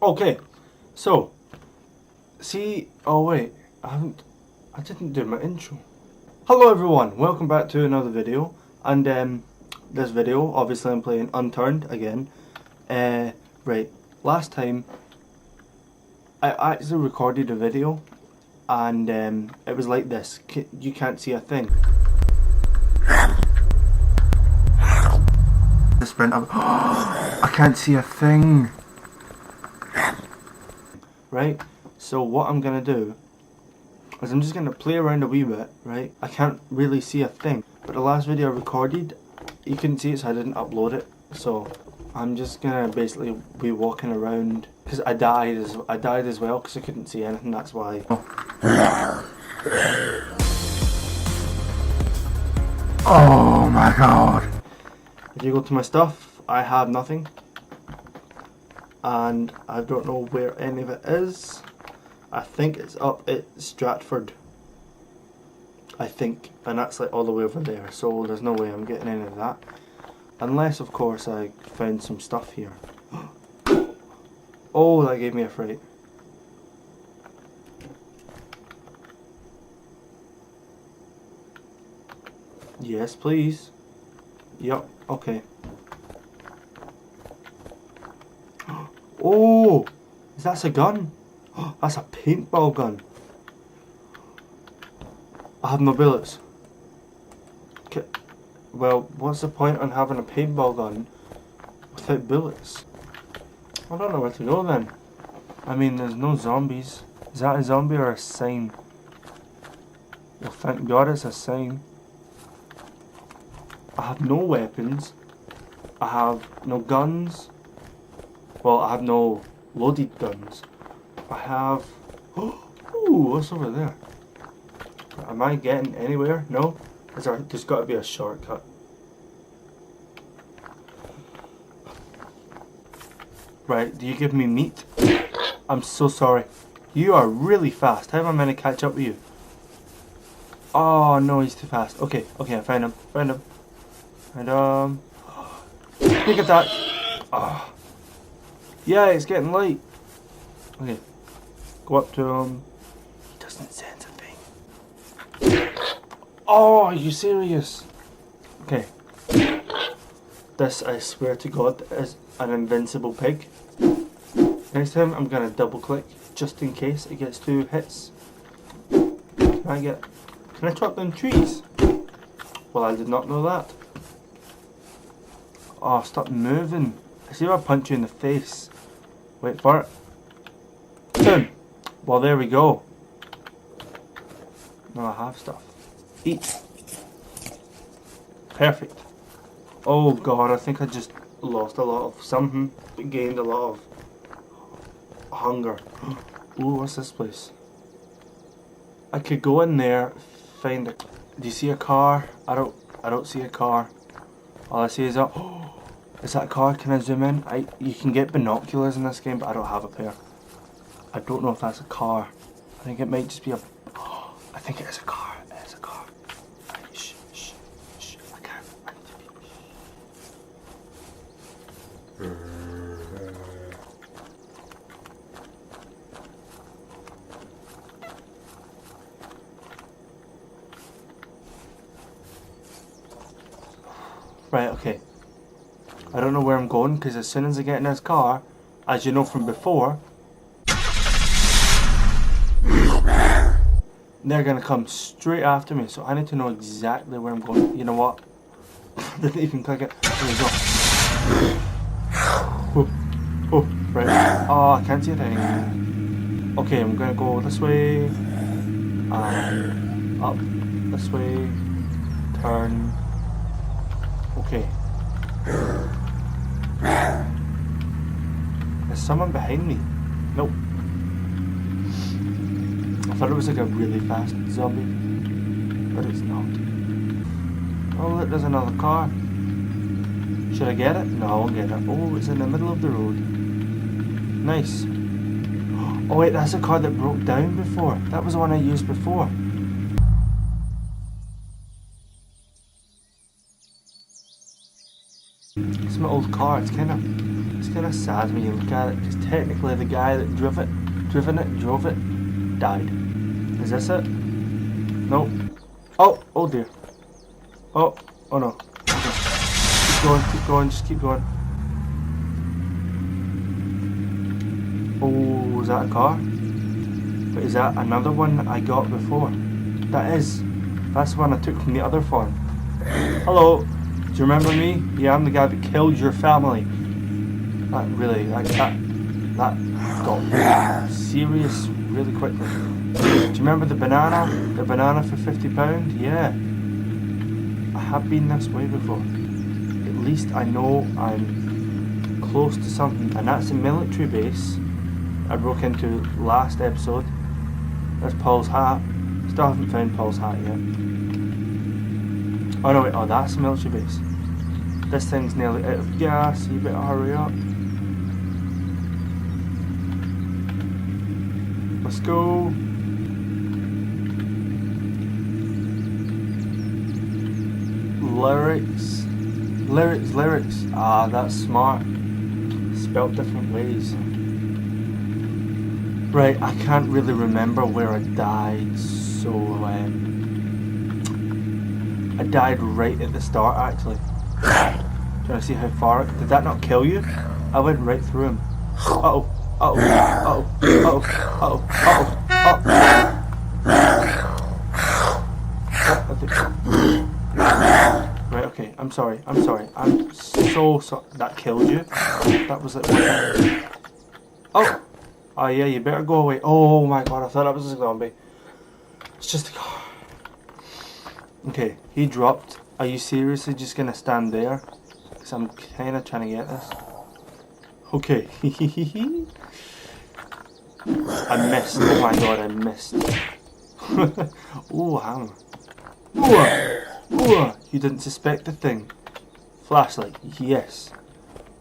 Okay, so, see, oh wait, I didn't do my intro. Hello everyone, welcome back to another video, and this video, obviously I'm playing Unturned again. Right, last time, I actually recorded a video, and it was like this, you can't see a thing. The sprint up, I can't see a thing. Right, so what I'm gonna do is I'm just gonna play around a wee bit, right? I can't really see a thing, but the last video I recorded, you couldn't see it, so I didn't upload it. So I'm just gonna basically be walking around because I died as well because I couldn't see anything. That's why. Oh my god! If you go to my stuff, I have nothing. And I don't know where any of it is. I think it's up at Stratford. I think, and that's like all the way over there, so there's no way I'm getting any of that. Unless, of course, I found some stuff here. Oh, that gave me a fright. Yes, please. Yep, okay. Oh, is that a gun? That's a paintball gun. I have no bullets. Okay. Well, what's the point on having a paintball gun without bullets? I don't know where to go then. I mean, there's no zombies. Is that a zombie or a sign? Well, thank God it's a sign. I have no weapons. I have no guns. Well, I have no loaded guns. I have... Ooh, what's over there? Am I getting anywhere? No? There's got to be a shortcut. Right, do you give me meat? I'm so sorry. You are really fast. How am I meant to catch up with you? Oh no, he's too fast. Okay, I found him. And sneak attack. Oh. Yeah, it's getting light. Okay, go up to him. He doesn't sense a thing. Oh, are you serious? Okay. This, I swear to God, is an invincible pig. Next time, I'm gonna double click just in case it gets 2 hits. Can I chop down trees? Well, I did not know that. Oh, stop moving. I see if I punch you in the face. Wait for it. Boom. Well, there we go. Now I have stuff. Eat. Perfect. Oh god, I think I just lost a lot of something. Gained a lot of hunger. Ooh, what's this place? I could go in there, find a... Do you see a car? I don't see a car. All I see is a... Is that a car? Can I zoom in? You can get binoculars in this game, but I don't have a pair. I don't know if that's a car. I think it might just be a... I think it is a car. It is a car. Shh. I can't. I need to be... Right, okay. I don't know where I'm going because as soon as I get in this car, as you know from before, they're going to come straight after me, so I need to know exactly where I'm going. You know what? I didn't even click it. There we go. Oh, right. Oh, I can't see a thing. Okay, I'm going to go this way, and up this way, turn. Okay. There's someone behind me. Nope. I thought it was like a really fast zombie, but it's not. Oh look, there's another car. Should I get it? No, I won't get it. Oh, it's in the middle of the road. Nice. Oh wait, that's a car that broke down before. That was the one I used before. It's my old car. It's kind kind of sad when you look at it, because technically the guy that drove it, died. Is this it? Nope. Oh dear. Oh no. Okay. Keep going, just keep going. Oh, is that a car? But is that another one that I got before? That's the one I took from the other farm. Hello, do you remember me? Yeah, I'm the guy that killed your family. That got serious really quickly. Do you remember the banana? The banana for £50? Yeah. I have been this way before. At least I know I'm close to something, and that's a military base I broke into last episode. There's Paul's hat. Still haven't found Paul's hat yet. Oh no, wait, that's a military base. This thing's nearly out of gas, so you better hurry up. Let's go. Lyrics. Ah, that's smart. Spelled different ways. Right, I can't really remember where I died, so I died right at the start actually. Trying to see how far did that not kill you? I went right through him. Uh-oh. Right, okay, I'm sorry. I'm so sorry. That killed you? That was it. Oh yeah, you better go away. Oh my god, I thought that was a zombie. It's just a car. Okay, he dropped. Are you seriously just gonna stand there? Because I'm kinda trying to get this. Okay. I missed. Oh my god, I missed. Ooh, hammer. Ooh, you didn't suspect the thing. Flashlight, yes.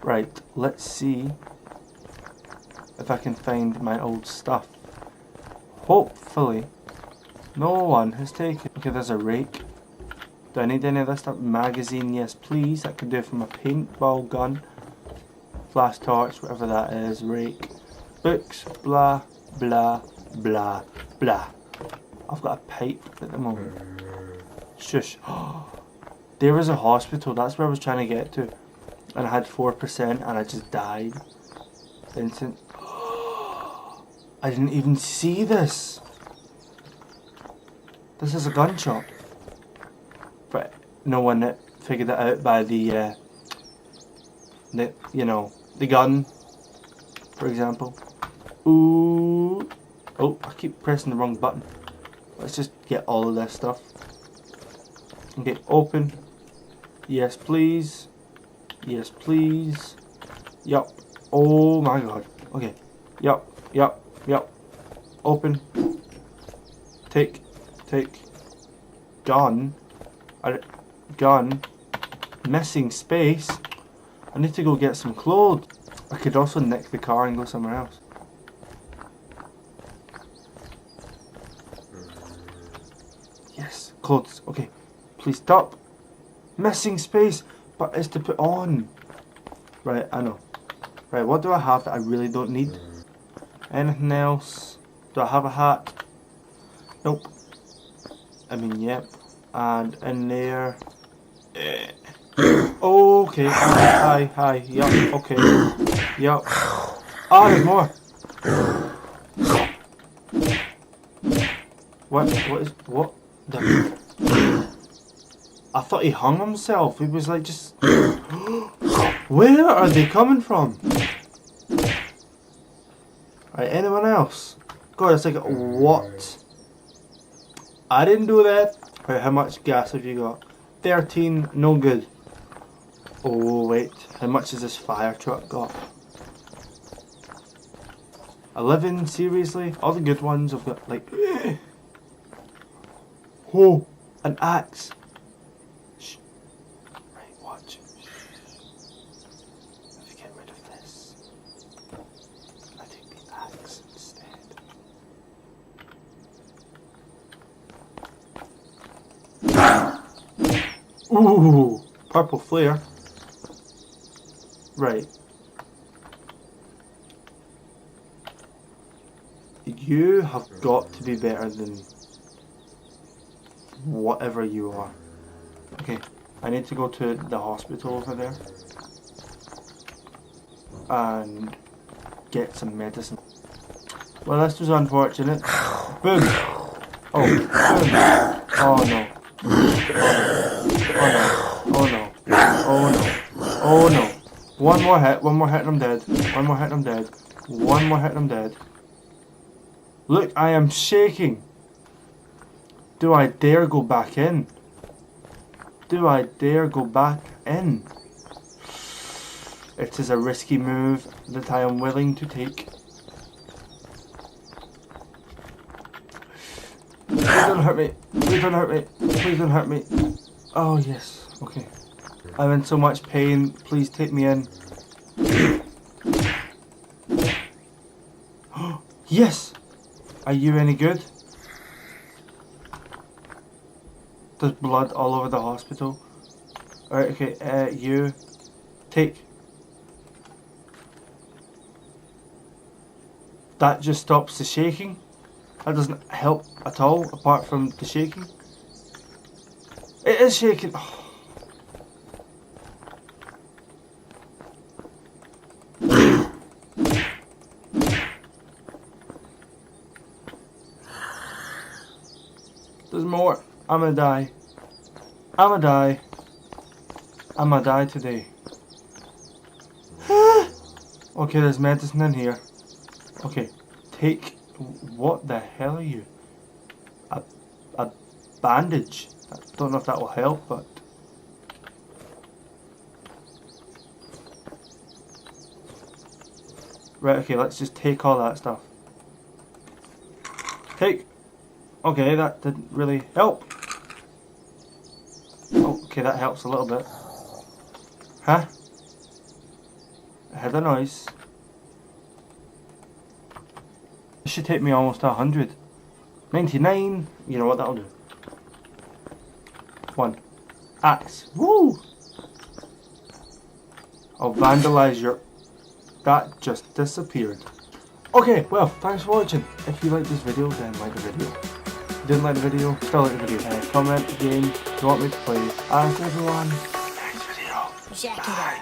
Right, let's see if I can find my old stuff. Hopefully, no one has taken. Okay, there's a rake. Do I need any of this stuff? Magazine, yes please. That could do from a paintball gun. Flash torch, whatever that is. Rake. Books, blah, blah, blah, blah. I've got a pipe at the moment. Shush. There was a hospital, that's where I was trying to get to. And I had 4% and I just died. Instant. I didn't even see this. This is a gun shop. But no one that figured that out by the gun, for example. Ooh. Oh, I keep pressing the wrong button. Let's just get all of this stuff. Okay, open. Yes, please. Yes, please. Yup. Oh my god. Okay. Yup. Open. Take. Gun. Gun. Missing space. I need to go get some clothes. I could also nick the car and go somewhere else. Yes, clothes. Okay. Please stop. Missing space. But it's to put on. Right, I know. Right, what do I have that I really don't need? Anything else? Do I have a hat? Nope. I mean, yep. And in there. Okay. Hi. Yup. Okay. Yup. Ah, there's more. What? I thought he hung himself. He was like just. Where are they coming from? Right, anyone else? God, it's like, what? I didn't do that. Right, how much gas have you got? 13, no good. Oh, wait. How much has this fire truck got? 11, seriously? All the good ones have got, like... Oh, an axe. Shh. Right, watch. If you get rid of this, I take the axe instead. Ooh, purple flare. Right. You have got to be better than whatever you are. Okay, I need to go to the hospital over there and get some medicine. Well, this was unfortunate. Boom! Oh, boom! Oh no. Oh no. Oh no. Oh no. One more hit and I'm dead. One more hit and I'm dead. One more hit and I'm dead. Look, I am shaking. Do I dare go back in? Do I dare go back in? It is a risky move that I am willing to take. Please don't hurt me. Please don't hurt me. Please don't hurt me. Oh yes. Okay. I'm in so much pain. Please take me in. Yes! Are you any good? There's blood all over the hospital. Alright, okay, you take. That just stops the shaking. That doesn't help at all, apart from the shaking. It is shaking. Oh. There's more. I'm gonna die. I'm gonna die. I'm gonna die today. Okay, there's medicine in here. Okay, take. What the hell are you? A bandage. I don't know if that will help, but. Right, okay, let's just take all that stuff. Take. Okay, that didn't really help. Oh, okay, that helps a little bit. Huh? I heard a noise. This should take me almost 100. 99. You know what, that'll do. 1. Axe. Woo! I'll vandalize your... That just disappeared. Okay, well, thanks for watching. If you liked this video, then like the video. If you didn't like the video, still like the video. Comment the game you want me to play. And everyone, next video. Bye.